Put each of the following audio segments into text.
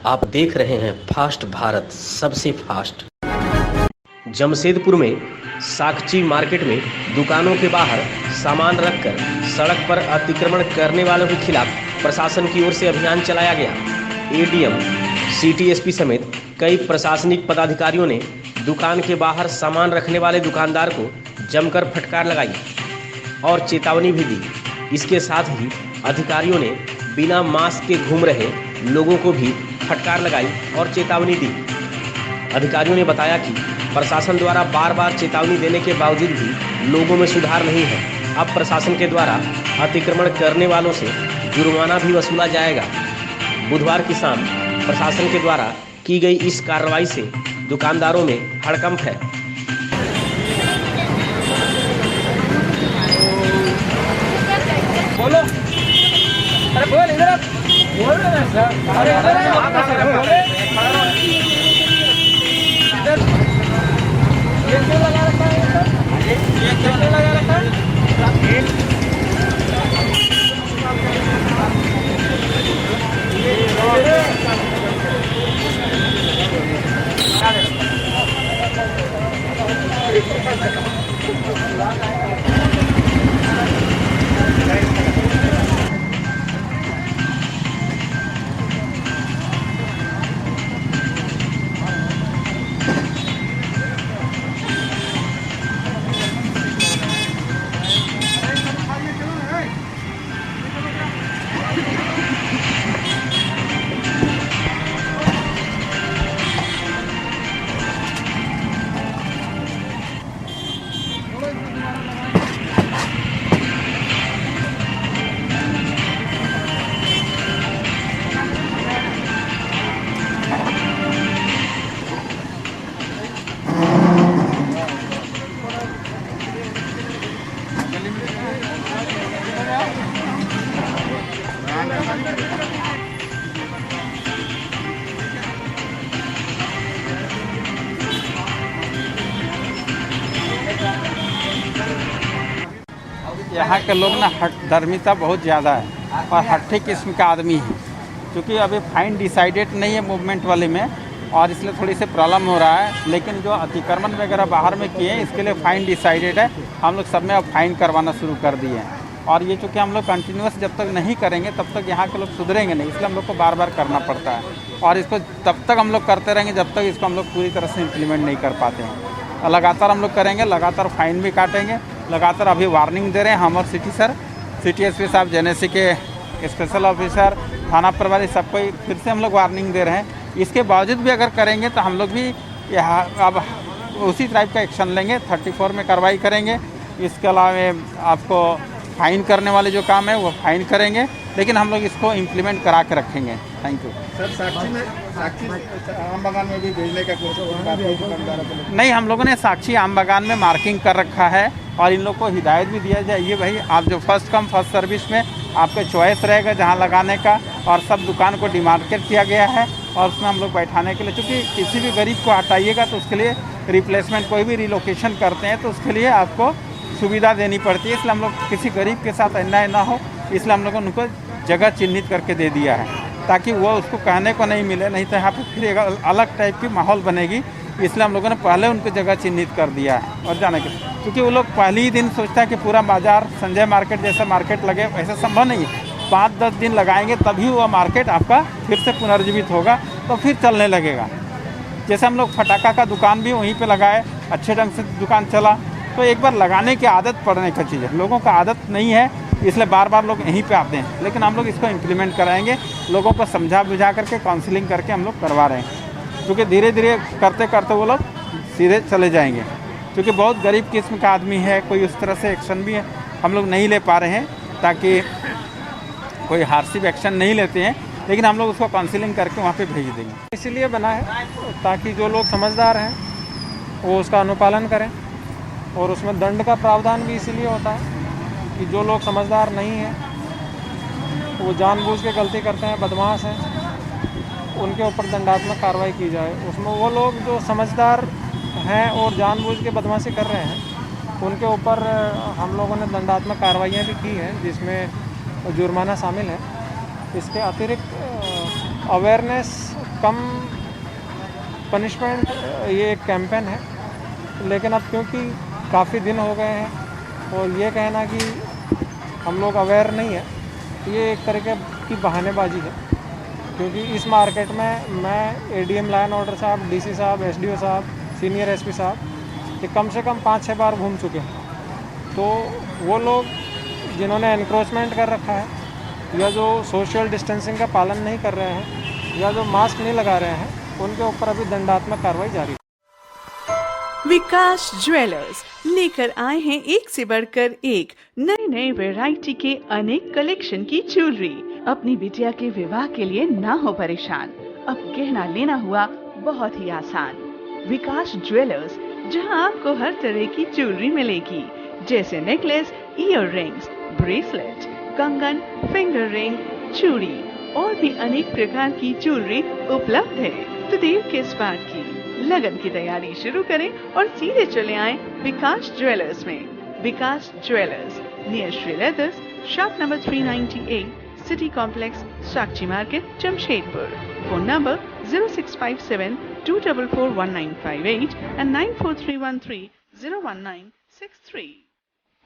आप देख रहे हैं फास्ट भारत, सबसे फास्ट। जमशेदपुर में साकची मार्केट में दुकानों के बाहर सामान रखकर सड़क पर अतिक्रमण करने वालों के खिलाफ प्रशासन की ओर से अभियान चलाया गया। एडीएम, सिटी एसपी समेत कई प्रशासनिक पदाधिकारियों ने दुकान के बाहर सामान रखने वाले दुकानदार को जमकर फटकार लगाई और चेतावनी भी दी। इसके साथ ही अधिकारियों ने बिना मास्क के घूम रहे लोगों को भी फटकार लगाई और चेतावनी दी। अधिकारियों ने बताया कि प्रशासन द्वारा बार बार चेतावनी देने के बावजूद भी लोगों में सुधार नहीं है। अब प्रशासन के द्वारा अतिक्रमण करने वालों से जुर्माना भी वसूला जाएगा। बुधवार की शाम प्रशासन के द्वारा की गई इस कार्रवाई से दुकानदारों में हड़कंप है। बोलो, अरे बोल इधर, बोल रहे हैं सर, अरे इधर बोले, इधर ये क्यों लगा रखा है सर? ये क्यों लगा रखा है? यहाँ के लोग ना हठधर्मिता बहुत ज़्यादा है और हट्ठी किस्म का आदमी है, क्योंकि अभी फाइन डिसाइडेड नहीं है मूवमेंट वाले में और इसलिए थोड़ी सी प्रॉब्लम हो रहा है। लेकिन जो अतिक्रमण वगैरह बाहर में किए हैं इसके लिए फ़ाइन डिसाइडेड है। हम लोग सब में अब फाइन करवाना शुरू कर दिए हैं और ये चूँकि हम लोग कंटिन्यूस जब तक नहीं करेंगे तब तक यहाँ के लोग सुधरेंगे नहीं, इसलिए हम लोग को बार बार करना पड़ता है और इसको तब तक हम लोग करते रहेंगे जब तक इसको हम लोग पूरी तरह से इम्प्लीमेंट नहीं कर पाते हैं। लगातार हम लोग करेंगे, लगातार फाइन भी काटेंगे, लगातार अभी वार्निंग दे रहे हैं हम और सिटी एसपी साहब, जेएनएससी के स्पेशल ऑफिसर, थाना प्रभारी, सबको फिर से हम लोग वार्निंग दे रहे हैं। इसके बावजूद भी अगर करेंगे तो हम लोग भी यहाँ अब उसी टाइप का एक्शन लेंगे, 34 में कार्रवाई करेंगे। इसके अलावा आपको फाइन करने वाले जो काम है वो फाइन करेंगे, लेकिन हम लोग इसको इम्प्लीमेंट करा के रखेंगे। Thank you sir. साक्षी आम बागान में भी भेजने का कोशिश नहीं, हम लोगों ने साक्षी आम बागान में मार्किंग कर रखा है और इन लोग को हिदायत भी दिया जाए, ये भाई आप जो फर्स्ट कम फर्स्ट सर्विस में आपका चॉइस रहेगा जहाँ लगाने का, और सब दुकान को डिमार्केट किया गया है और उसमें हम लोग बैठाने के लिए, क्योंकि किसी भी गरीब को हटाइएगा तो उसके लिए रिप्लेसमेंट, कोई भी रिलोकेशन करते हैं तो उसके लिए आपको सुविधा देनी पड़ती है। इसलिए हम लोग किसी गरीब के साथ अन्याय ना हो, इसलिए हम लोगों ने उनको जगह चिन्हित करके दे दिया है ताकि वो उसको कहने को नहीं मिले, नहीं तो यहाँ पे फिर एक अलग टाइप की माहौल बनेगी। इसलिए हम लोगों ने पहले उनको जगह चिन्हित कर दिया है और जाने के, क्योंकि वो लोग पहले ही दिन सोचता है कि पूरा बाज़ार संजय मार्केट जैसा मार्केट लगे, ऐसा संभव नहीं है। 5-10 दिन लगाएंगे तभी वह मार्केट आपका फिर से पुनर्जीवित होगा, तो फिर चलने लगेगा। जैसे हम लोग फटाका का दुकान भी वहीं पे लगाए, अच्छे ढंग से दुकान चला, तो एक बार लगाने की आदत पड़ने का चीज़ है। लोगों का आदत नहीं है, इसलिए बार बार लोग यहीं पे आते हैं, लेकिन हम लोग इसको इम्प्लीमेंट कराएंगे, लोगों को समझा बुझा करके काउंसलिंग करके हम लोग करवा रहे हैं, क्योंकि धीरे धीरे करते करते वो लोग सीधे चले जाएंगे। क्योंकि बहुत गरीब किस्म का आदमी है, कोई उस तरह से एक्शन भी है हम लोग नहीं ले पा रहे हैं, ताकि कोई हार्सिव एक्शन नहीं लेते हैं, लेकिन हम लोग उसको काउंसलिंग करके वहाँ पे भेज देंगे। इसीलिए बना है ताकि जो लोग समझदार हैं वो उसका अनुपालन करें, और उसमें दंड का प्रावधान भी इसीलिए होता है कि जो लोग समझदार नहीं हैं, वो जानबूझ के गलती करते हैं, बदमाश हैं, उनके ऊपर दंडात्मक कार्रवाई की जाए। उसमें वो लोग जो समझदार हैं और जानबूझ के बदमाशी कर रहे हैं, उनके ऊपर हम लोगों ने दंडात्मक कार्रवाइयाँ भी की हैं, जिसमें जुर्माना शामिल है। इसके अतिरिक्त अवेयरनेस कम पनिशमेंट, ये एक कैंपेन है, लेकिन अब क्योंकि काफ़ी दिन हो गए हैं और ये कहना कि हम लोग अवेयर नहीं है, ये एक तरीके की बहानेबाजी है। क्योंकि इस मार्केट में मैं एडीएम लाइन ऑर्डर साहब, डीसी साहब, एसडीओ साहब, सीनियर एसपी साहब, ये कम से कम 5-6 बार घूम चुके हैं। तो वो लोग जिन्होंने एनक्रोचमेंट कर रखा है या जो सोशल डिस्टेंसिंग का पालन नहीं कर रहे हैं या जो मास्क नहीं लगा रहे हैं, उनके ऊपर अभी दंडात्मक कार्रवाई जारी है। विकास ज्वेलर्स लेकर आए हैं एक से बढ़कर एक नए नए वैरायटी के अनेक कलेक्शन की ज्वेलरी। अपनी बिटिया के विवाह के लिए ना हो परेशान, अब गहना लेना हुआ बहुत ही आसान। विकास ज्वेलर्स, जहां आपको हर तरह की ज्वेलरी मिलेगी, जैसे नेकलेस, ईयर रिंग्स, ब्रेसलेट, कंगन, फिंगर रिंग, चूड़ी और भी अनेक प्रकार की ज्वेलरी उपलब्ध है। तो देर किस बात की, लगन की तैयारी शुरू करें और सीधे चले आएं विकास ज्वेलर्स में। Vikas jewellers near Shri leathers, shop number 398, city complex, Sakshi market, Jamshedpur. Phone number 0657-244-1958 and 9431301963।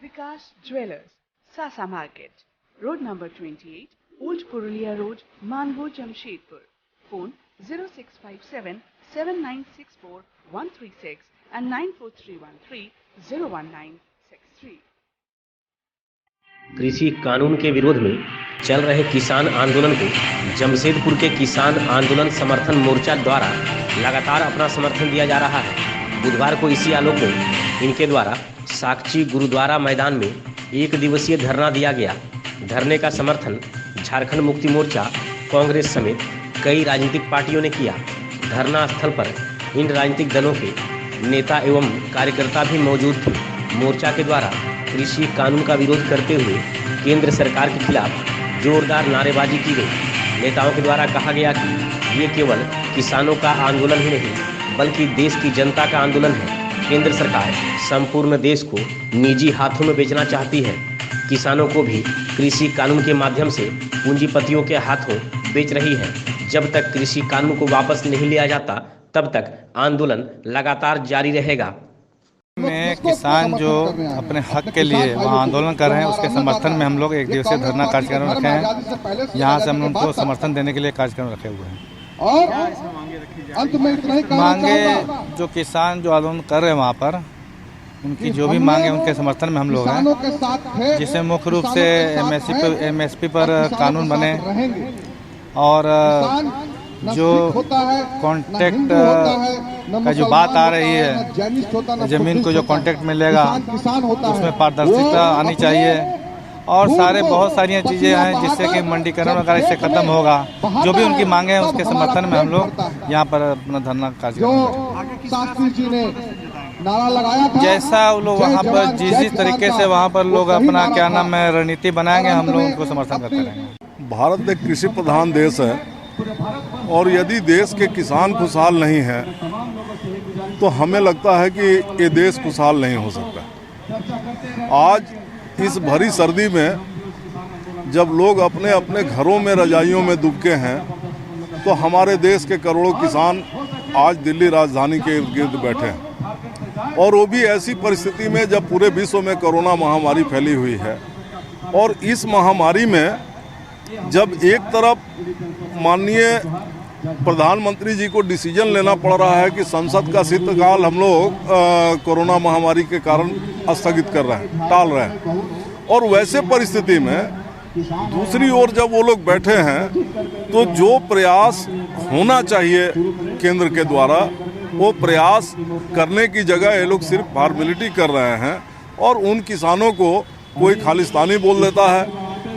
Vikas jewellers, सासा market, road number 28, old Purulia road, Mango, Jamshedpur. Phone 0657-7964-136 and 9431301963। कृषि कानून के विरोध में चल रहे किसान आंदोलन को जमशेदपुर के किसान आंदोलन समर्थन मोर्चा द्वारा लगातार अपना समर्थन दिया जा रहा है। बुधवार को इसी आलोक में इनके द्वारा साक्षी गुरुद्वारा मैदान में 1 दिवसीय धरना दिया गया। धरने का समर्थन झारखंड मुक्ति मोर्चा, कांग्रेस समेत कई राजनीतिक पार्टियों ने किया। धरना स्थल पर इन राजनीतिक दलों के नेता एवं कार्यकर्ता भी मौजूद थे। मोर्चा के द्वारा कृषि कानून का विरोध करते हुए केंद्र सरकार के खिलाफ जोरदार नारेबाजी की गई। नेताओं के द्वारा कहा गया कि ये केवल किसानों का आंदोलन ही नहीं, बल्कि देश की जनता का आंदोलन है। केंद्र सरकार संपूर्ण देश को निजी हाथों में बेचना चाहती है। किसानों को भी कृषि कानून के माध्यम से पूंजीपतियों के हाथों बेच रही है। जब तक कृषि कानून को वापस नहीं लिया जाता, तब तक आंदोलन लगातार जारी रहेगा। में किसान जो अपने हक के लिए वहाँ आंदोलन कर रहे हैं, उसके समर्थन में हम लोग 1 दिवसीय धरना कार्यक्रम रखे हैं। यहाँ से हम उनको समर्थन देने के लिए कार्यक्रम रखे हुए हैं। और अंत में इतना ही मांगे जो किसान जो आंदोलन कर रहे हैं वहाँ पर, उनकी जो भी मांगे उनके समर्थन में हम लोग हैं, जिससे मुख्य रूप से एमएसपी पर कानून बने और जो कॉन्ट्रैक्ट का जो बात आ रही है, जमीन को जो कॉन्ट्रैक्ट मिलेगा उसमें पारदर्शिता आनी चाहिए और बहुत सारी चीज़ें हैं जिससे कि मंडीकरण वगैरह इससे खत्म होगा। जो भी उनकी मांगे हैं उसके समर्थन में हम लोग यहाँ पर अपना धरना कार्यक्रम जैसा वो लोग वहाँ पर जिस तरीके से वहाँ पर लोग अपना क्या नाम है रणनीति बनाएंगे, हम लोग उनको समर्थन करते रहेंगे। भारत एक कृषि प्रधान देश है और यदि देश के किसान खुशहाल नहीं हैं तो हमें लगता है कि ये देश खुशहाल नहीं हो सकता। आज इस भरी सर्दी में जब लोग अपने अपने घरों में रजाइयों में दुबके हैं तो हमारे देश के करोड़ों किसान आज दिल्ली राजधानी के इर्द गिर्द बैठे हैं, और वो भी ऐसी परिस्थिति में जब पूरे विश्व में कोरोना महामारी फैली हुई है। और इस महामारी में जब एक तरफ माननीय प्रधानमंत्री जी को डिसीजन लेना पड़ रहा है कि संसद का शीतकाल हम लोग कोरोना महामारी के कारण स्थगित कर रहे हैं, टाल रहे हैं, और वैसे परिस्थिति में दूसरी ओर जब वो लोग बैठे हैं तो जो प्रयास होना चाहिए केंद्र के द्वारा वो प्रयास करने की जगह ये लोग सिर्फ फॉर्मेलिटी कर रहे हैं। और उन किसानों को कोई खालिस्तानी बोल देता है,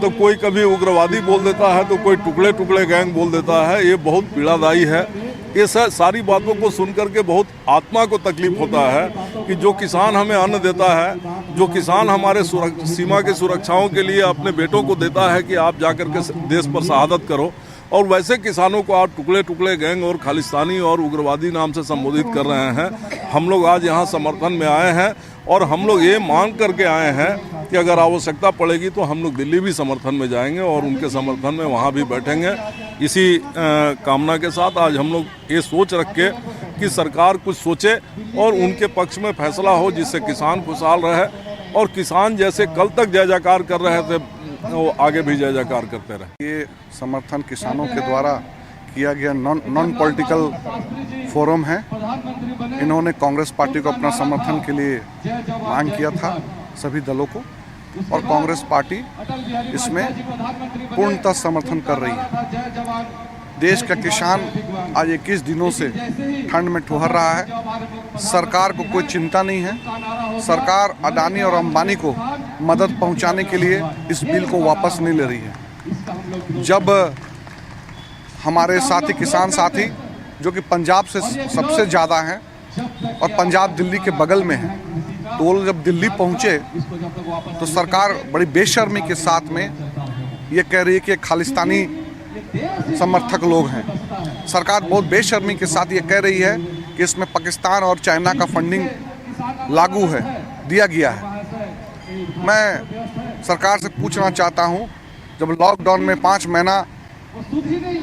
तो कोई कभी उग्रवादी बोल देता है, तो कोई टुकड़े टुकड़े गैंग बोल देता है। ये बहुत पीड़ादायी है। ये सारी बातों को सुन करके बहुत आत्मा को तकलीफ होता है कि जो किसान हमें अन्न देता है, जो किसान हमारे सीमा की सुरक्षाओं के लिए अपने बेटों को देता है कि आप जाकर के देश पर शहादत करो, और वैसे किसानों को आप टुकड़े टुकड़े गैंग और खालिस्तानी और उग्रवादी नाम से संबोधित कर रहे हैं। हम लोग आज यहाँ समर्थन में आए हैं और हम लोग ये मांग करके आए हैं कि अगर आवश्यकता पड़ेगी तो हम लोग दिल्ली भी समर्थन में जाएंगे और उनके समर्थन में वहाँ भी बैठेंगे। इसी कामना के साथ आज हम लोग ये सोच रख के कि सरकार कुछ सोचे और उनके पक्ष में फैसला हो, जिससे किसान खुशहाल रहे और किसान जैसे कल तक जय जयकार कर रहे थे वो आगे भी जय जयकार करते रहे। ये समर्थन किसानों के द्वारा किया गया नॉन पॉलिटिकल फोरम है। इन्होंने कांग्रेस पार्टी को अपना समर्थन के लिए मांग किया था, सभी दलों को, और कांग्रेस पार्टी इसमें पूर्णतः समर्थन कर रही है। देश का किसान आज 21 दिनों से ठंड में ठुहर रहा है। सरकार को कोई चिंता नहीं है। सरकार अडानी और अंबानी को मदद पहुंचाने के लिए इस बिल को वापस नहीं ले रही है। जब हमारे साथी किसान साथी जो कि पंजाब से सबसे ज़्यादा हैं और पंजाब दिल्ली के बगल में है, तो वो जब दिल्ली पहुँचे तो सरकार बड़ी बेशर्मी के साथ में ये कह रही है कि खालिस्तानी समर्थक लोग हैं। सरकार बहुत बेशर्मी के साथ ये कह रही है कि इसमें पाकिस्तान और चाइना का फंडिंग लागू है, दिया गया है। मैं सरकार से पूछना चाहता हूँ, जब लॉकडाउन में 5 महीना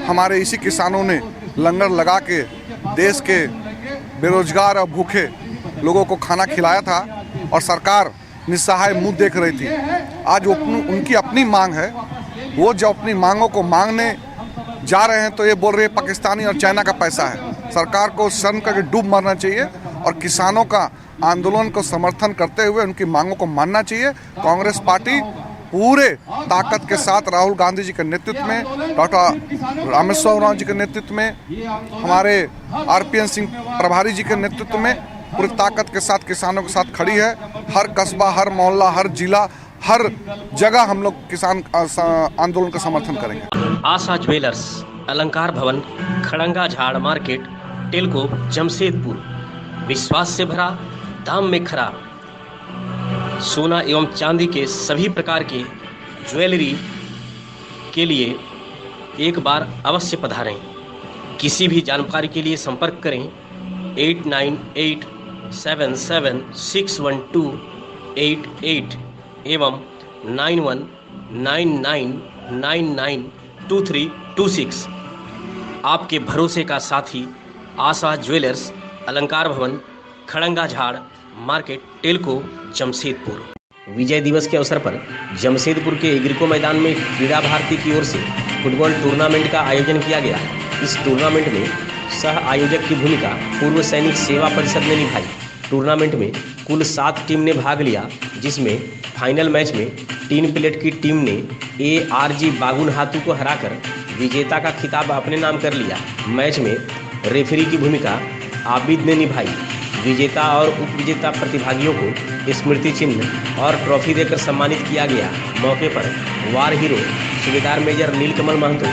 हमारे इसी किसानों ने लंगर लगा के देश के बेरोजगार और भूखे लोगों को खाना खिलाया था और सरकार निस्सहाय मुंह देख रही थी, आज उनकी अपनी मांग है। वो जो अपनी मांगों को मांगने जा रहे हैं तो ये बोल रहे हैं पाकिस्तानी और चाइना का पैसा है। सरकार को शर्म करके डूब मरना चाहिए और किसानों का आंदोलन को समर्थन करते हुए उनकी मांगों को मानना चाहिए। कांग्रेस पार्टी पूरे ताकत के साथ राहुल गांधी जी के नेतृत्व में, डॉक्टर रामेश्वर राव जी के नेतृत्व में, हमारे RPN सिंह प्रभारी जी के नेतृत्व में पूरी ताकत के साथ किसानों के साथ खड़ी है। हर कस्बा, हर मोहल्ला, हर जिला, हर जगह हम लोग किसान आंदोलन का समर्थन करेंगे। आशा ज्वेलर्स, अलंकार Bhawan, Kharangajhar market, Telco, Jamshedpur. विश्वास से भरा, दाम में खरा, सोना एवं चांदी के सभी प्रकार के ज्वेलरी के लिए एक बार अवश्य पधारें। किसी भी जानकारी के लिए संपर्क करें 8987761288 एवं 9199992326। आपके भरोसे का साथी आशा ज्वेलर्स, अलंकार Bhawan, Kharangajhar market, Telco, Jamshedpur. विजय दिवस के अवसर पर जमशेदपुर के एग्रिको मैदान में क्रीड़ा भारती की ओर से फुटबॉल टूर्नामेंट का आयोजन किया गया। इस टूर्नामेंट में सह आयोजक की भूमिका पूर्व सैनिक सेवा परिषद ने निभाई। टूर्नामेंट में कुल 7 टीम ने भाग लिया, जिसमें फाइनल मैच में टीन प्लेट की टीम ने ARG बागुनहातू को हराकर विजेता का खिताब अपने नाम कर लिया। मैच में रेफरी की भूमिका आबिद ने निभाई। विजेता और उपविजेता प्रतिभागियों को स्मृति चिन्ह और ट्रॉफी देकर सम्मानित किया गया। मौके पर वार हीरो सूबेदार मेजर नीलकमल महतो,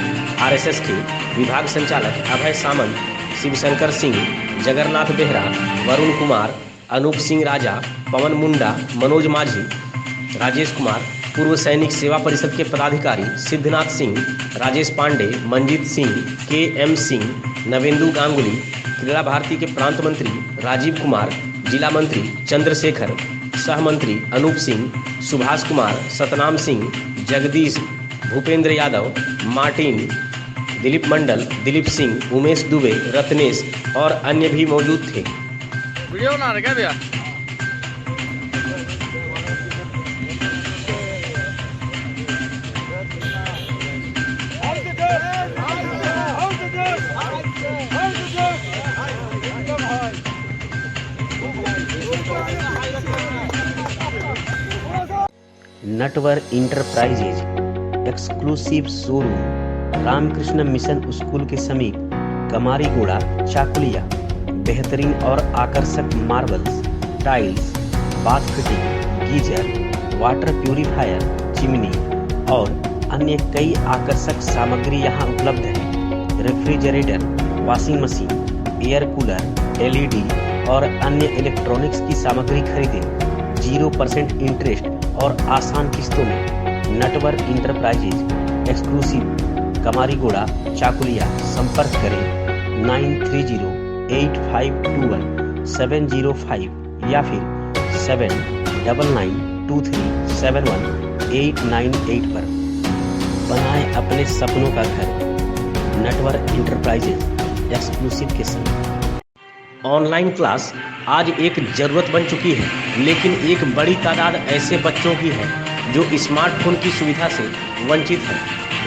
RSS के विभाग संचालक अभय सामंत, शिवशंकर सिंह, जगन्नाथ बेहरा, वरुण कुमार, अनूप सिंह राजा, पवन मुंडा, मनोज माझी, राजेश कुमार, पूर्व सैनिक सेवा परिषद के पदाधिकारी सिद्धनाथ सिंह, राजेश पांडे, मंजीत सिंह, KM सिंह, नवेंदु गांगुली, क्रीड़ा भारती के प्रांत मंत्री राजीव कुमार, जिला मंत्री चंद्रशेखर, सह मंत्री अनूप सिंह, सुभाष कुमार, सतनाम सिंह, जगदीश, भूपेंद्र यादव, मार्टिन, दिलीप मंडल, दिलीप सिंह, उमेश दुबे, रत्नेश और अन्य भी मौजूद थे। वीडियो बना रहे क्या भैया? Natwar enterprises exclusive showroom, Ramakrishna Mission school के समीप, कमारीगोड़ा, चाकुलिया। बेहतरीन और आकर्षक marbles, tiles, bath fitting, geyser, water purifier, chimney और अन्य कई आकर्षक सामग्री यहाँ उपलब्ध है। Refrigerator, washing machine, air cooler, LED और अन्य इलेक्ट्रॉनिक्स की सामग्री खरीदें 0% इंटरेस्ट और आसान किस्तों में। Natwar enterprises exclusive, Kamarigora, Chakulia. संपर्क करें 9308521705 या फिर 799232 7188 पर। बनाएं अपने सपनों का घर नेटवर्क इंटरप्राइजेज एक्सक्लूसिव के संग। ऑनलाइन क्लास आज एक ज़रूरत बन चुकी है, लेकिन एक बड़ी तादाद ऐसे बच्चों की है जो स्मार्टफोन की सुविधा से वंचित है।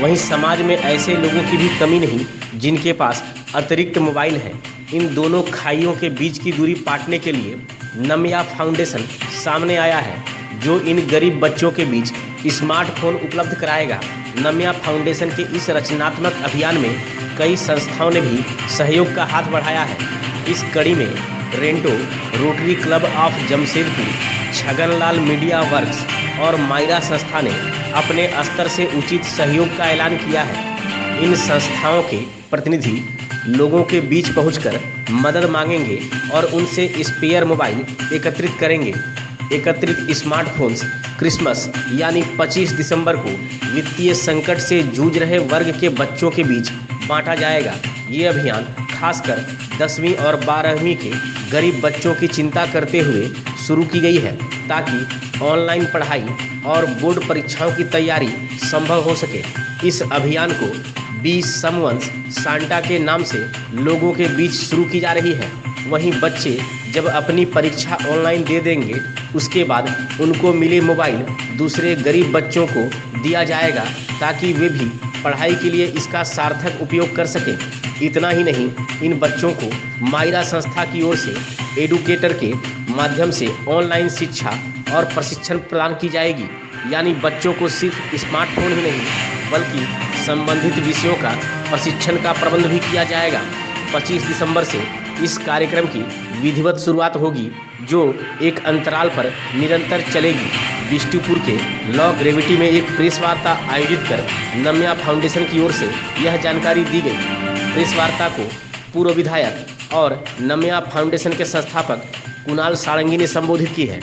वहीं समाज में ऐसे लोगों की भी कमी नहीं जिनके पास अतिरिक्त मोबाइल है। इन दोनों खाइयों के बीच की दूरी पाटने के लिए नमया फाउंडेशन सामने आया है, जो इन गरीब बच्चों के बीच स्मार्टफोन उपलब्ध कराएगा। नमया फाउंडेशन के इस रचनात्मक अभियान में कई संस्थाओं ने भी सहयोग का हाथ बढ़ाया है। इस कड़ी में रेंटो, rotary club of Jamshedpur, Chhaganlal media works और मायरा संस्था ने अपने स्तर से उचित सहयोग का ऐलान किया है। इन संस्थाओं के प्रतिनिधि लोगों के बीच पहुंचकर मदद मांगेंगे और उनसे स्पेयर मोबाइल एकत्रित करेंगे। एकत्रित स्मार्टफोन्स क्रिसमस यानी 25 दिसंबर को वित्तीय संकट से जूझ रहे वर्ग के बच्चों के बीच बांटा जाएगा। ये अभियान खासकर 10वीं और 12वीं के गरीब बच्चों की चिंता करते हुए शुरू की गई है, ताकि ऑनलाइन पढ़ाई और बोर्ड परीक्षाओं की तैयारी संभव हो सके। इस अभियान को बी समवंस सांता के नाम से लोगों के बीच शुरू की जा रही है। वहीं बच्चे जब अपनी परीक्षा ऑनलाइन दे देंगे, उसके बाद उनको मिले मोबाइल दूसरे गरीब बच्चों को दिया जाएगा, ताकि वे भी पढ़ाई के लिए इसका सार्थक उपयोग कर सकें। इतना ही नहीं, इन बच्चों को मायरा संस्था की ओर से एडुकेटर के माध्यम से ऑनलाइन शिक्षा और प्रशिक्षण प्रदान की जाएगी। यानी बच्चों को सिर्फ स्मार्टफोन ही नहीं बल्कि संबंधित विषयों का प्रशिक्षण का प्रबंध भी किया जाएगा। 25 दिसंबर से इस कार्यक्रम की विधिवत शुरुआत होगी, जो एक अंतराल पर निरंतर चलेगी। बिष्टुपुर के लॉ ग्रेविटी में एक प्रेस वार्ता आयोजित कर नमया फाउंडेशन की ओर से यह जानकारी दी गई। प्रेस वार्ता को पूर्व विधायक और नमया फाउंडेशन के संस्थापक कुणाल सारंगी ने संबोधित की है।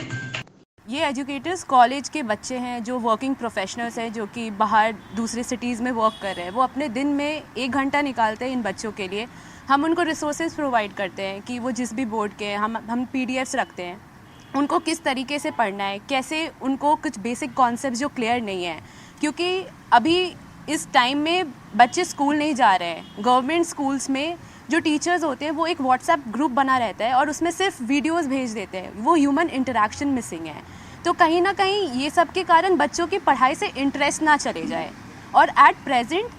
ये एजुकेटर्स कॉलेज के बच्चे हैं जो वर्किंग प्रोफेशनल्स हैं, जो कि बाहर दूसरे सिटीज़ में वर्क कर रहे हैं। वो अपने दिन में 1 घंटा निकालते हैं इन बच्चों के लिए। हम उनको रिसोर्सेज प्रोवाइड करते हैं कि वो जिस भी बोर्ड के हैं, हम PDFs रखते हैं, उनको किस तरीके से पढ़ना है, कैसे उनको कुछ बेसिक कॉन्सेप्ट जो क्लियर नहीं है, क्योंकि अभी इस टाइम में बच्चे स्कूल नहीं जा रहे हैं। गवर्नमेंट स्कूल्स में जो टीचर्स होते हैं वो एक व्हाट्सएप ग्रुप बना रहता है और उसमें सिर्फ वीडियोस भेज देते हैं। वो ह्यूमन इंटरेक्शन मिसिंग है। तो कहीं ना कहीं ये सब के कारण बच्चों की पढ़ाई से इंटरेस्ट ना चले जाए। और एट प्रेजेंट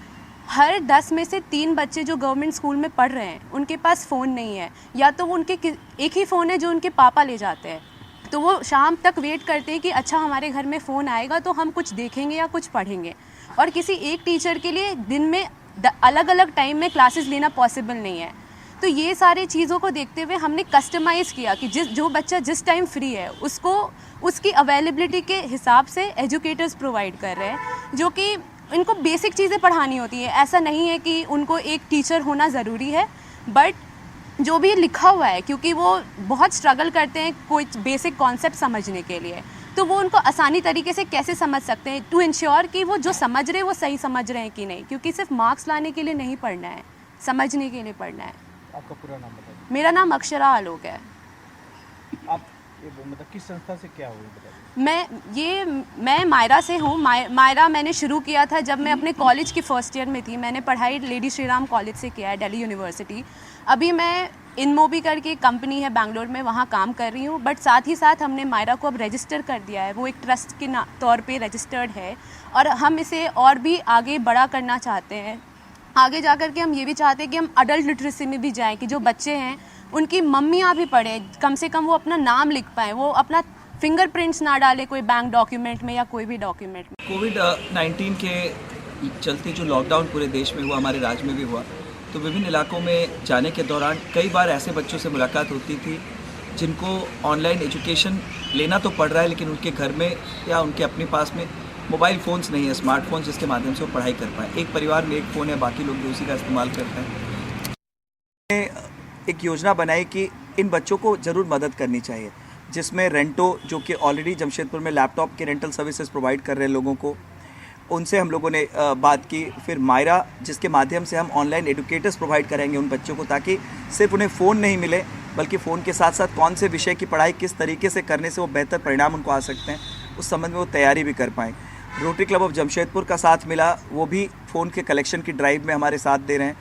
हर 10 में से 3 बच्चे जो गवर्नमेंट स्कूल में पढ़ रहे हैं उनके पास फ़ोन नहीं है, या तो उनके एक ही फ़ोन है जो उनके पापा ले जाते हैं। तो वो शाम तक वेट करते हैं कि अच्छा हमारे घर में फ़ोन आएगा तो हम कुछ देखेंगे या कुछ पढ़ेंगे। और किसी एक टीचर के लिए दिन में अलग अलग टाइम में क्लासेस लेना पॉसिबल नहीं है। तो ये सारी चीज़ों को देखते हुए हमने कस्टमाइज़ किया कि जो बच्चा जिस टाइम फ्री है उसको उसकी अवेलेबिलिटी के हिसाब से एजुकेटर्स प्रोवाइड कर रहे हैं, जो कि इनको बेसिक चीज़ें पढ़ानी होती है। ऐसा नहीं है कि उनको एक टीचर होना ज़रूरी है, बट जो भी लिखा हुआ है, क्योंकि वो बहुत स्ट्रगल करते हैं कोई बेसिक कॉन्सेप्ट समझने के लिए, तो वो उनको आसानी तरीके से कैसे समझ सकते हैं, टू इंश्योर कि वो जो समझ रहे हैं वो सही समझ रहे हैं कि नहीं। क्योंकि सिर्फ मार्क्स लाने के लिए नहीं पढ़ना है, समझने के लिए पढ़ना है। आपका पूरा नाम बताइए। मेरा नाम अक्षरा आलोक है। आप ये मतलब किस संस्था से क्या हुई बताइए? मैं मायरा से हूँ। मायरा मैंने शुरू किया था जब मैं अपने कॉलेज की फर्स्ट ईयर में थी। मैंने पढ़ाई लेडी श्री राम कॉलेज से किया है, दिल्ली यूनिवर्सिटी। अभी मैं इनमोबी करके कंपनी है बैंगलोर में, वहाँ काम कर रही हूँ। बट साथ ही साथ हमने मायरा को अब रजिस्टर कर दिया है। वो एक ट्रस्ट के तौर पे रजिस्टर्ड है और हम इसे और भी आगे बड़ा करना चाहते हैं। आगे जा कर के हम ये भी चाहते हैं कि हम अडल्ट लिटरेसी में भी जाएं, कि जो बच्चे हैं उनकी मम्मियाँ भी पढ़ें, कम से कम वो अपना नाम लिख पाएँ, वो अपना फिंगरप्रिंट्स ना डाले कोई बैंक डॉक्यूमेंट में या कोई भी डॉक्यूमेंट में। कोविड-19 के चलते जो लॉकडाउन पूरे देश में हुआ, हमारे राज्य में भी हुआ, तो विभिन्न इलाकों में जाने के दौरान कई बार ऐसे बच्चों से मुलाकात होती थी जिनको ऑनलाइन एजुकेशन लेना तो पड़ रहा है, लेकिन उनके घर में या उनके अपने पास में मोबाइल फ़ोन्स नहीं है, स्मार्टफोन जिसके माध्यम से वो पढ़ाई कर पाए। एक परिवार में एक फ़ोन है, बाकी लोग भी उसी का इस्तेमाल करते हैं। एक योजना बनाई कि इन बच्चों को ज़रूर मदद करनी चाहिए, जिसमें रेंटो, जो कि ऑलरेडी जमशेदपुर में लैपटॉप के रेंटल सर्विसेज प्रोवाइड कर रहे हैं लोगों को, उनसे हम लोगों ने बात की। फिर मायरा, जिसके माध्यम से हम ऑनलाइन एडुकेटर्स प्रोवाइड करेंगे उन बच्चों को, ताकि सिर्फ उन्हें फ़ोन नहीं मिले बल्कि फ़ोन के साथ साथ कौन से विषय की पढ़ाई किस तरीके से करने से वो बेहतर परिणाम उनको आ सकते हैं, उस संबंध में वो तैयारी भी कर पाएँ। रोटरी क्लब ऑफ जमशेदपुर का साथ मिला, वो भी फ़ोन के कलेक्शन की ड्राइव में हमारे साथ दे रहे हैं।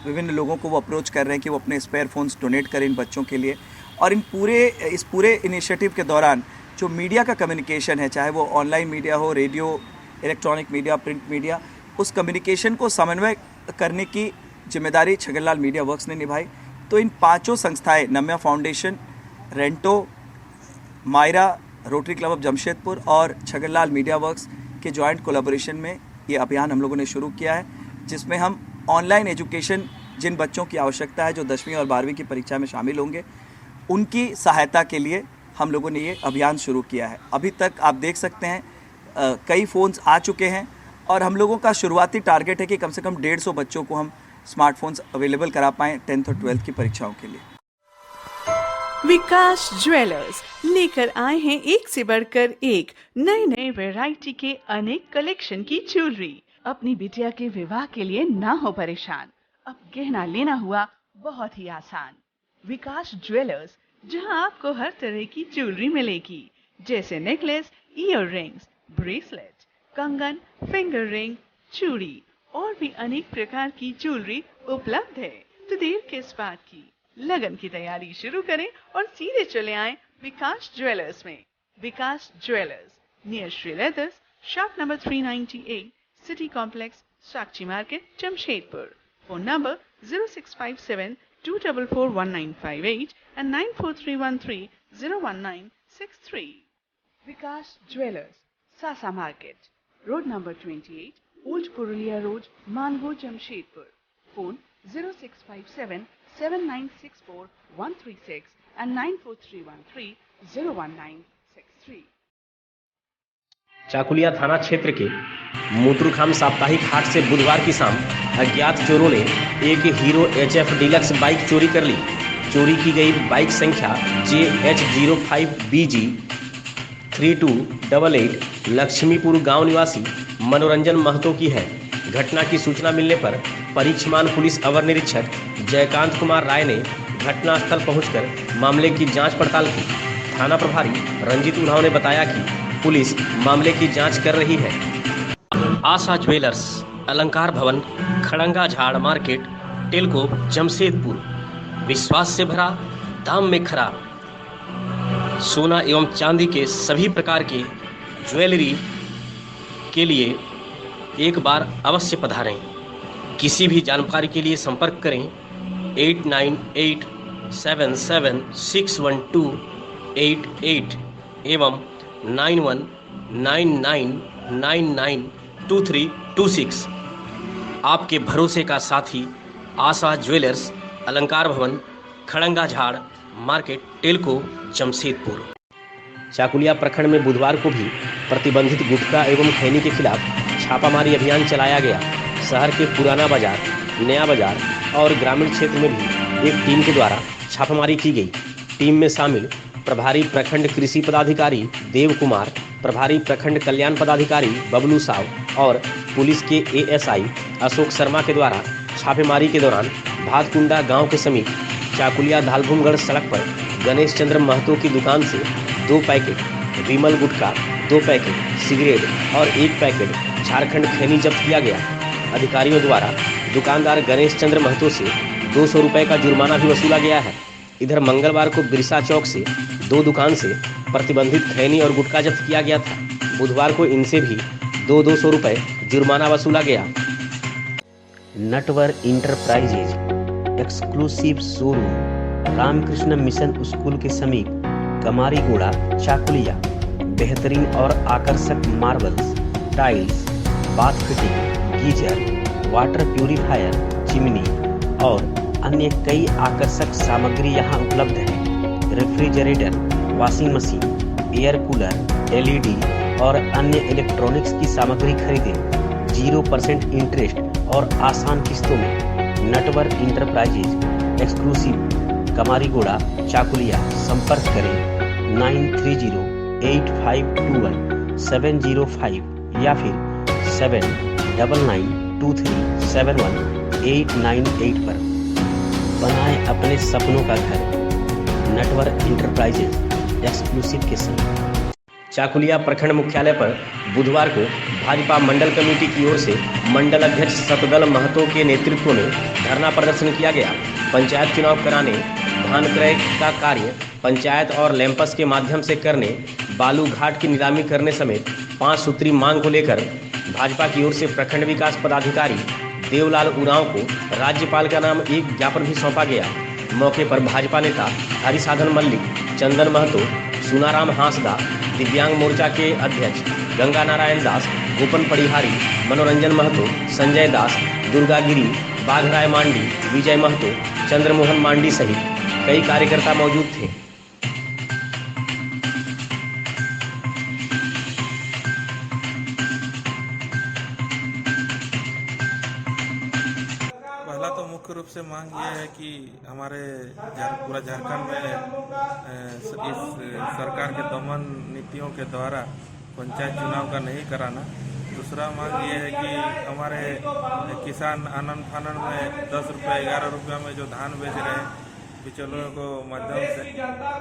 विभिन्न लोगों को वो अप्रोच कर रहे हैं कि वो अपने स्पेयर फ़ोन्स डोनेट करें इन बच्चों के लिए। और इस पूरे इनिशिएटिव के दौरान जो मीडिया का कम्युनिकेशन है, चाहे वो ऑनलाइन मीडिया हो, radio, electronic media, print media, उस कम्युनिकेशन को समन्वय करने की जिम्मेदारी छगनलाल मीडिया वर्क्स ने निभाई। तो इन पांचों संस्थाएं, नम्या फाउंडेशन, रेंटो, मायरा, रोटरी क्लब ऑफ जमशेदपुर और छगनलाल मीडिया वर्क्स के जॉइंट कोलैबोरेशन में ये अभियान हम लोगों ने शुरू किया है, जिसमें हम ऑनलाइन एजुकेशन जिन बच्चों की आवश्यकता है, जो 10वीं और 12वीं की परीक्षा में शामिल होंगे, उनकी सहायता के लिए हम लोगों ने ये अभियान शुरू किया है। अभी तक आप देख सकते हैं कई फ़ोन्स आ चुके हैं और हम लोगों का शुरुआती टारगेट है कि कम से कम 150 बच्चों को हम स्मार्टफोन्स अवेलेबल करा पाएँ 10th और 12th की परीक्षाओं के लिए। विकास ज्वेलर्स लेकर आए हैं एक से बढ़कर एक नए वैरायटी के अनेक कलेक्शन की ज्वेलरी। अपनी बिटिया के विवाह के लिए ना हो परेशान, अब गहना लेना हुआ बहुत ही आसान। विकास ज्वेलर्स, जहां आपको हर तरह की ज्वेलरी मिलेगी, जैसे नेकलेस, ईयर रिंग्स, ब्रेसलेट, कंगन, फिंगर रिंग, चूड़ी और भी अनेक प्रकार की ज्वेलरी उपलब्ध है। तो देर किस बात की, लगन की तैयारी शुरू करें और सीधे चले आएं विकास ज्वेलर्स में। Vikas jewellers near Shri leathers, shop number 398, city complex, Sakshi market, Jamshedpur. Phone number 0657-244-1958 and 94313-01963। Vikas jewellers, सासा market, road number 28, old Purulia road, Mango, Jamshedpur. Phone 0657-7964-136 and 94313-01963। Chakulia थाना क्षेत्र के मोटरूखाम साप्ताहिक हाट से बुधवार की शाम अज्ञात चोरों ने एक हीरो HF डीलक्स बाइक चोरी कर ली। चोरी की गई बाइक संख्या JH05BG 3288 लक्ष्मीपुर गांव निवासी मनोरंजन महतो की है। घटना की सूचना मिलने पर परीक्षमान पुलिस अवर निरीक्षक जयकांत कुमार राय ने घटनास्थल पहुंचकर मामले की जांच पड़ताल की। थाना प्रभारी रंजीत उरांव ने बताया कि पुलिस मामले की जांच कर रही है। आशा ज्वेलर्स, अलंकार Bhawan, Kharangajhar market, Telco, Jamshedpur. विश्वास से भरा, दाम में खरा। सोना एवं चांदी के सभी प्रकार के ज्वेलरी के लिए एक बार अवश्य पधारें। किसी भी जानकारी के लिए संपर्क करें 8987761288 एवं 9199992326। आपके भरोसे का साथी आशा ज्वेलर्स, अलंकार Bhawan, Kharangajhar market, Telco, Jamshedpur. Chakulia प्रखंड में बुधवार को भी प्रतिबंधित गुटखा एवं खैनी के खिलाफ छापामारी अभियान चलाया गया। शहर के पुराना बाजार, नया बाजार और ग्रामीण क्षेत्र में भी एक टीम के द्वारा छापामारी की गई। टीम में शामिल प्रभारी प्रखंड कृषि पदाधिकारी देव कुमार, प्रभारी प्रखंड कल्याण पदाधिकारी बबलू साव और पुलिस के ASI अशोक शर्मा के द्वारा छापेमारी के दौरान भातकुंडा गांव के समीप चाकुलिया धालभूमगढ़ सड़क पर गणेश चंद्र महतो की दुकान से 2 पैकेट विमल गुटखा, 2 पैकेट सिगरेट और 1 पैकेट झारखंड खैनी जब्त किया गया। अधिकारियों द्वारा दुकानदार गणेश चंद्र महतो से 200 रुपये का जुर्माना भी वसूला गया है। इधर मंगलवार को बिरसा चौक से 2 दुकान से प्रतिबंधित खैनी और गुटखा जब्त किया गया था। बुधवार को इनसे भी 200 रुपये जुर्माना वसूला गया। Natwar enterprises exclusive showroom, Ramakrishna Mission school के समीप, कमारीगुड़ा, चाकुलिया। बेहतरीन और आकर्षक marbles, tiles, bath fitting, geyser, water purifier, chimney और अन्य कई आकर्षक सामग्री यहां उपलब्ध है। Refrigerator, washing machine, air cooler, LED और अन्य इलेक्ट्रॉनिक्स की सामग्री खरीदें 0% इंटरेस्ट और आसान किस्तों में। Natwar enterprises exclusive, Kamariguda, Chakulia. संपर्क करें 9308521705 या फिर 7992371898 पर। बनाएं अपने सपनों का घर, नटवर इंटरप्राइजेज एक्सक्लूसिव के साथ। चाकुलिया प्रखंड मुख्यालय पर बुधवार को भाजपा मंडल कमेटी की ओर से मंडल अध्यक्ष सतदल महतो के नेतृत्व में धरना प्रदर्शन किया गया। पंचायत चुनाव कराने, धान क्रय का कार्य पंचायत और लैंपस के माध्यम से करने, बालू घाट की नीलामी करने समेत 5 सूत्री मांग को लेकर भाजपा की ओर से प्रखंड विकास पदाधिकारी देवलाल उरांव को राज्यपाल का नाम एक ज्ञापन भी सौंपा गया। मौके पर भाजपा नेता हरिसाधन मल्लिक, चंदन महतो, सुनाराम हांसदा, दिव्यांग मोर्चा के अध्यक्ष गंगा नारायण दास, गोपन पड़िहारी, मनोरंजन महतो, संजय दास, दुर्गा गिरी, बाघराय मांडी, विजय महतो, चंद्रमोहन मांडी सहित कई कार्यकर्ता मौजूद थे। पहला तो मुख्य रूप से मांग ये है कि हमारे पूरा झारखंड में इस सरकार के दमन नीतियों के द्वारा पंचायत चुनाव का नहीं कराना। दूसरा मांग ये है कि हमारे किसान आनंद फानन में 10 रुपये 11 रुपये में जो धान बेच रहे हैं बिचौलियों को माध्यम से,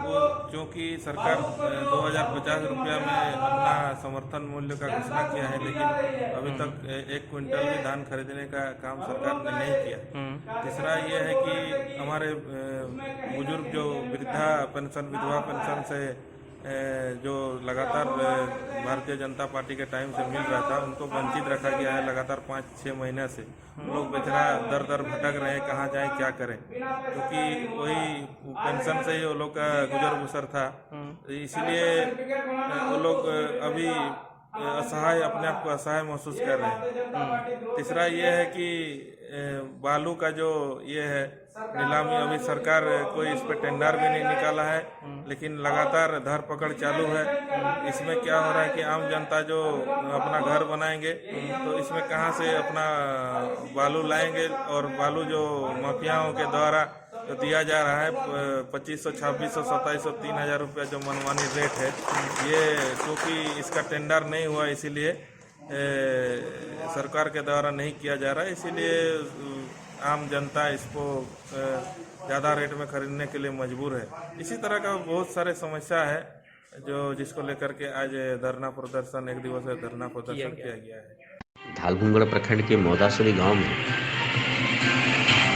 वो क्योंकि सरकार 2050 रुपया में अपना समर्थन मूल्य का घोषणा किया है, लेकिन अभी तक 1 क्विंटल भी धान खरीदने का काम सरकार ने नहीं किया। तीसरा ये है कि हमारे बुजुर्ग जो वृद्धा पेंशन, विधवा पेंशन से जो लगातार भारतीय जनता पार्टी के टाइम से मिल रहा था, उनको वंचित रखा गया है लगातार 5-6 महीने से। लोग बेचारा दर दर भटक रहे हैं, कहाँ जाएं क्या करें, क्योंकि वही पेंशन से ही वो लोग का गुजर बसर था। इसीलिए वो लोग अभी असहाय, अपने आप को असहाय महसूस कर रहे हैं। तीसरा ये है कि बालू का जो ये है नीलामी, अभी सरकार कोई इस पर टेंडर भी नहीं निकाला है, लेकिन लगातार धर पकड़ चालू है। इसमें क्या हो रहा है कि आम जनता जो अपना घर बनाएंगे तो इसमें कहाँ से अपना बालू लाएंगे, और बालू जो माफियाओं के द्वारा जो दिया जा रहा है 2500, 2600, 2700, 3000 रुपया जो मनमानी रेट है, ये क्योंकि इसका टेंडर नहीं हुआ इसीलिए सरकार के द्वारा नहीं किया जा रहा है। इसीलिए आम जनता इसको ज़्यादा रेट में खरीदने के लिए मजबूर है। इसी तरह का बहुत सारे समस्या है जो जिसको लेकर के आज धरना प्रदर्शन, 1 दिवसीय धरना प्रदर्शन किया गया है। धालभूंगड़ प्रखंड के मौदासुरी गांव में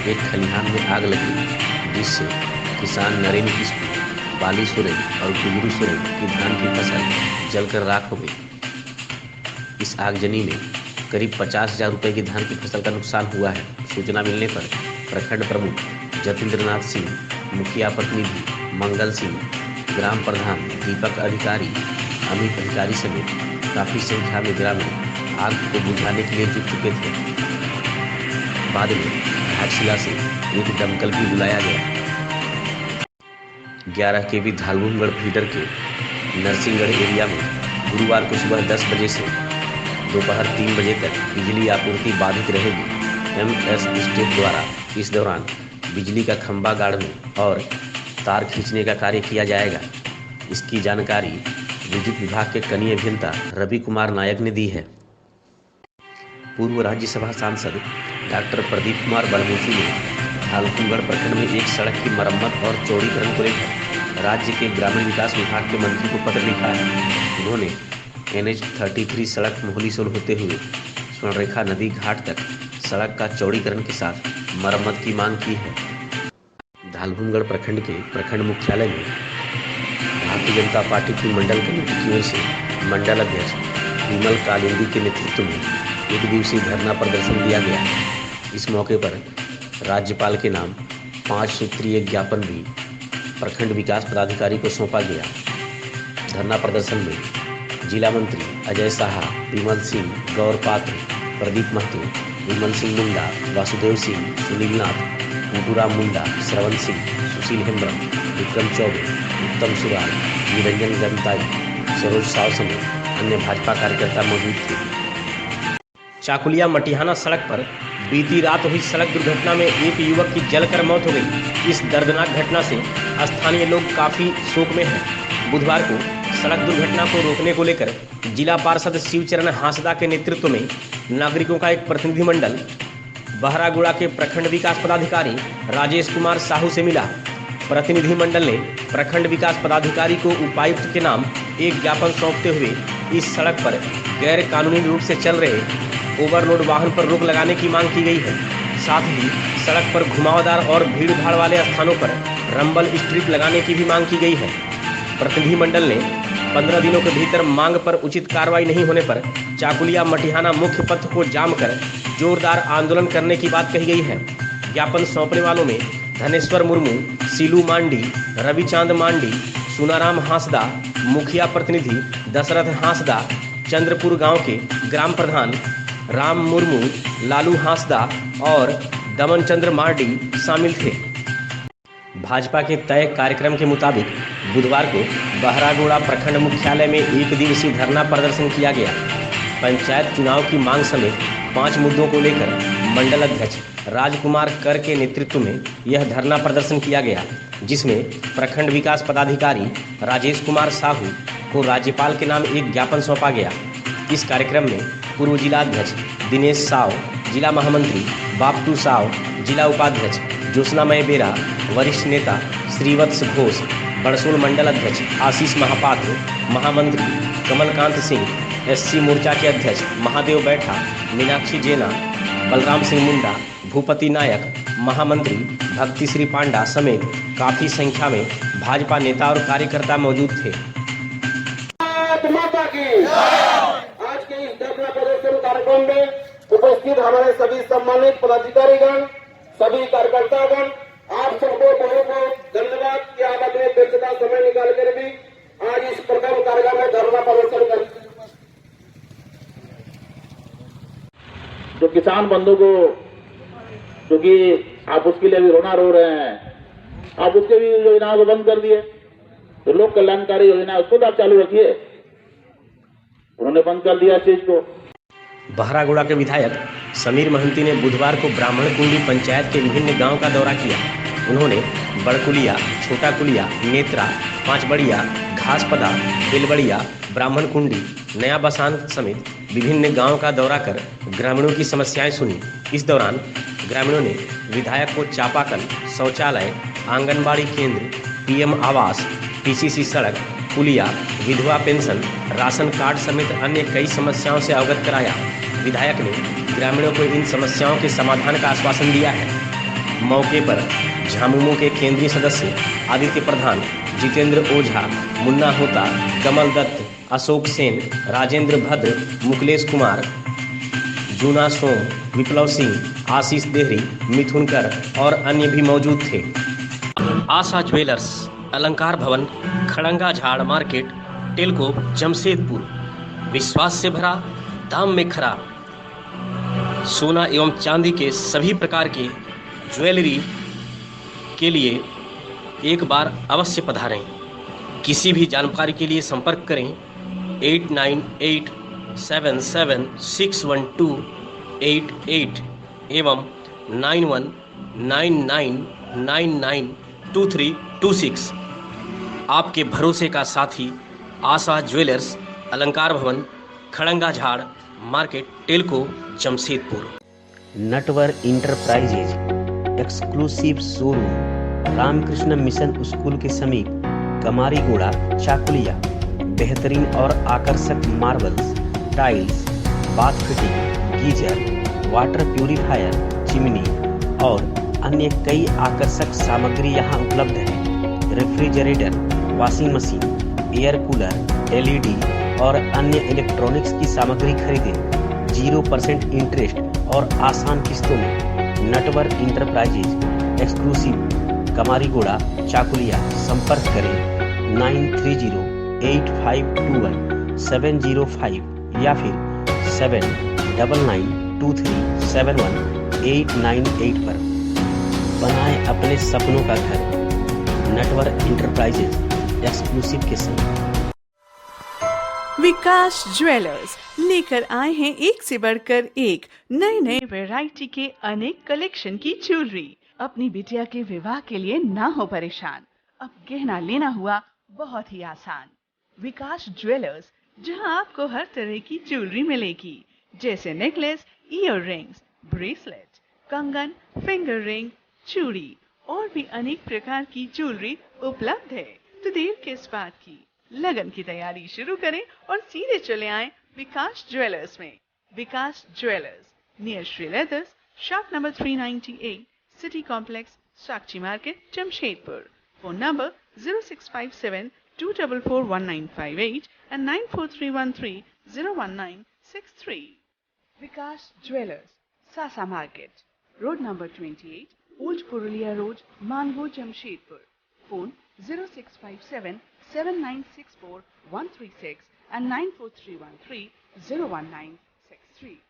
एक खलिहान में आग लगी, जिससे किसान नरेंद्र किस्कू, बाली सोरेन और गुगरू सोरेन की धान की फसल जलकर राख हो गई। इस आगजनी में करीब 50,000 रुपये की धान की फसल का नुकसान हुआ है। सूचना मिलने पर प्रखंड प्रमुख जतिंद्रनाथ सिंह, मुखिया प्रतिनिधि मंगल सिंह, ग्राम प्रधान दीपक अधिकारी, अमित अधिकारी समेत काफ़ी संख्या में ग्रामीण आग को बुझाने के लिए जुट चुके थे। बाद में घाटशिला से एक दमकल भी बुलाया गया। 11 kV धालभूंगड़ फीडर के नरसिंहगढ़ एरिया में गुरुवार को सुबह 10 बजे से दोपहर 3 बजे तक बिजली आपूर्ति बाधित रहेगी। MS स्टेट द्वारा इस दौरान बिजली का खंभा गाड़ने और तार खींचने का कार्य किया जाएगा। इसकी जानकारी विद्युत विभाग के कनीय अभियंता रवि कुमार नायक ने दी है। पूर्व राज्यसभा सांसद डॉक्टर प्रदीप कुमार बलमूसी ने धालभूंगड़ प्रखंड में एक सड़क की मरम्मत और चौड़ीकरण को लेकर राज्य के ग्रामीण विकास विभाग के मंत्री को पत्र लिखा है। उन्होंने NH 33 सड़क मोहलीसोल होते हुए स्वर्णरेखा नदी घाट तक सड़क का चौड़ीकरण के साथ मरम्मत की मांग की है। धालभूंगड़ प्रखंड के प्रखंड मुख्यालय में भारतीय जनता पार्टी की मंडल कमेटी की ओर से मंडल अध्यक्ष विमल कालिंदी के नेतृत्व में 1 दिवसीय धरना प्रदर्शन दिया गया। इस मौके पर राज्यपाल के नाम 5 सूत्रीय ज्ञापन भी प्रखंड विकास पदाधिकारी को सौंपा गया। धरना प्रदर्शन में जिला मंत्री अजय साहा, विमल सिंह, गौर पात्र, प्रदीप महतो, विमल सिंह मुंडा, वासुदेव सिंह, सुनील नाथ, मुटूराम मुंडा, श्रवण सिंह, सुशील हेम्ब्रम, विक्रम चौबे, उत्तम सुराल, निरंजन गंताई, सरोज साव समेत अन्य भाजपा कार्यकर्ता मौजूद थे। चाकुलिया मटिहाना सड़क पर बीती रात हुई सड़क दुर्घटना में एक युवक की जलकर मौत हो गई। इस दर्दनाक घटना से स्थानीय लोग काफी शोक में हैं। बुधवार को सड़क दुर्घटना को रोकने को लेकर जिला पार्षद शिवचरण हांसदा के नेतृत्व में नागरिकों का एक प्रतिनिधिमंडल बहरागुड़ा के प्रखंड विकास पदाधिकारी राजेश कुमार साहू से मिला। प्रतिनिधिमंडल ने प्रखंड विकास पदाधिकारी को उपायुक्त के नाम एक ज्ञापन सौंपते हुए इस सड़क पर गैर कानूनी रूप से चल रहे ओवरलोड वाहन पर रोक लगाने की मांग की गई है। साथ ही सड़क पर घुमावदार और भीड़ भाड़ वाले स्थानों पर रंबल स्ट्रिप लगाने की भी मांग की गई है। प्रतिनिधिमंडल ने 15 दिनों के भीतर मांग पर उचित कार्रवाई नहीं होने पर चाकुलिया मटिहाना मुख्य पथ को जाम कर जोरदार आंदोलन करने की बात कही गई है। ज्ञापन सौंपने वालों में धनेश्वर मुर्मू, सीलू मांडी, रविचांद मांडी, सुनाराम हांसदा, मुखिया प्रतिनिधि दशरथ हांसदा, चंद्रपुर गांव के ग्राम प्रधान राम मुर्मू, लालू हांसदा और दमन चंद्र मार्डी शामिल थे। भाजपा के तय कार्यक्रम के मुताबिक बुधवार को बहरागोड़ा प्रखंड मुख्यालय में एक दिवसीय धरना प्रदर्शन किया गया। पंचायत चुनाव की मांग समेत 5 मुद्दों को लेकर मंडल अध्यक्ष राजकुमार कर के नेतृत्व में यह धरना प्रदर्शन किया गया, जिसमें प्रखंड विकास पदाधिकारी राजेश कुमार साहू को राज्यपाल के नाम एक ज्ञापन सौंपा गया। इस कार्यक्रम में पूर्व जिलाध्यक्ष दिनेश साव, जिला महामंत्री बापटू साव, जिला उपाध्यक्ष ज्योत्सनामय बेरा, वरिष्ठ नेता श्रीवत्स घोष, बड़सोल मंडल अध्यक्ष आशीष महापात्र, महामंत्री कमलकांत सिंह, SC मोर्चा के अध्यक्ष महादेव बैठा, मीनाक्षी जेना, बलराम सिंह मुंडा, भूपति नायक, महामंत्री भक्तिश्री पांडा समेत काफी संख्या में भाजपा नेता और कार्यकर्ता मौजूद थे। आज के इस धरना प्रदर्शन कार्यक्रम में उपस्थित हमारे सभी सम्मानित पदाधिकारीगण, सभी कार्यकर्तागण, आप सबको बहुत बहुत धन्यवाद कि आप अपने व्यक्तिगत समय निकाल कर भी आज इस प्रथम कार्यक्रम में धरना प्रदर्शन कर। जो किसान बंधु को, क्योंकि आप उसके लिए भी रोना रो रहे हैं, आप उसके भी योजनाओं को बंद कर दिए, तो लोक कल्याणकारी योजना उसको तो आप चालू रखिए। उन्होंने बंद कर दिया इस चीज को। बहरागोड़ा के विधायक समीर महंती ने बुधवार को ब्राह्मण कुंडी पंचायत के विभिन्न गांव का दौरा किया। उन्होंने बड़कुलिया, छोटा कुलिया, नेत्रा, पांचबड़िया, घासपदा, बेलबड़िया, ब्राह्मण कुंडी, नया बसान समेत विभिन्न गांव का दौरा कर ग्रामीणों की समस्याएं सुनी। इस दौरान ग्रामीणों ने विधायक को चापाकल, शौचालय, आंगनबाड़ी केंद्र, PM आवास, PCC सड़क, पुलिया, विधवा पेंशन, राशन कार्ड समेत अन्य कई समस्याओं से अवगत कराया। विधायक ने ग्रामीणों को इन समस्याओं के समाधान का आश्वासन दिया है। मौके पर झामुमो के केंद्रीय सदस्य आदित्य प्रधान, जितेंद्र ओझा, मुन्ना होता, कमल दत्त, अशोक सेन, राजेंद्र भद्र, मुकलेश कुमार, जूना सोम, विप्लव सिंह, आशीष देहरी, मिथुन कर और अन्य भी मौजूद थे। आशा ज्वेलर्स, अलंकार Bhawan, Kharangajhar market, Telco, Jamshedpur. विश्वास से भरा, दाम में खरा। सोना एवं चांदी के सभी प्रकार के ज्वेलरी के लिए एक बार अवश्य पधारें। किसी भी जानकारी के लिए संपर्क करें 8987761288 एवं 9199992326। आपके भरोसे का साथी आशा ज्वेलर्स, अलंकार Bhawan, Kharangajhar market, Telco, Jamshedpur. Natwar enterprises exclusive showroom Ramakrishna Mission school के समीप, कमारीगोड़ा, चाकुलिया। बेहतरीन और आकर्षक marbles, tiles, bath fitting, geyser, water purifier, chimney और अन्य कई आकर्षक सामग्री यहाँ उपलब्ध है। Refrigerator, washing machine, air cooler, LED और अन्य इलेक्ट्रॉनिक्स की सामग्री खरीदें 0% इंटरेस्ट और आसान किस्तों में। Natwar enterprises exclusive, Kamarigora, Chakulia. संपर्क करें 9308521705 या फिर 7992371898 पर। बनाएं अपने सपनों का घर नटवर इंटरप्राइजेज एक्सक्लूसिव के संग। विकास ज्वेलर्स लेकर आए हैं एक से बढ़कर एक नए वैरायटी के अनेक कलेक्शन की ज्वेलरी। अपनी बिटिया के विवाह के लिए ना हो परेशान, अब गहना लेना हुआ बहुत ही आसान। विकास ज्वेलर्स, जहां आपको हर तरह की ज्वेलरी मिलेगी, जैसे नेकलेस, ईयर रिंग्स, ब्रेसलेट, कंगन, फिंगर रिंग, चूड़ी और भी अनेक प्रकार की ज्वेलरी उपलब्ध है। तो देर किस बात की, लगन की तैयारी शुरू करें और सीधे चले आएं विकास ज्वेलर्स में। Vikas jewellers near Shri leathers, shop number 398, city complex, Sakshi market, Jamshedpur. Phone number 0657-244-1958 and 94313-01963। Vikas jewellers, सासा market, road number 28, old Purulia road, Mango, Jamshedpur. Phone 0657-7964-136 and 94313-01963।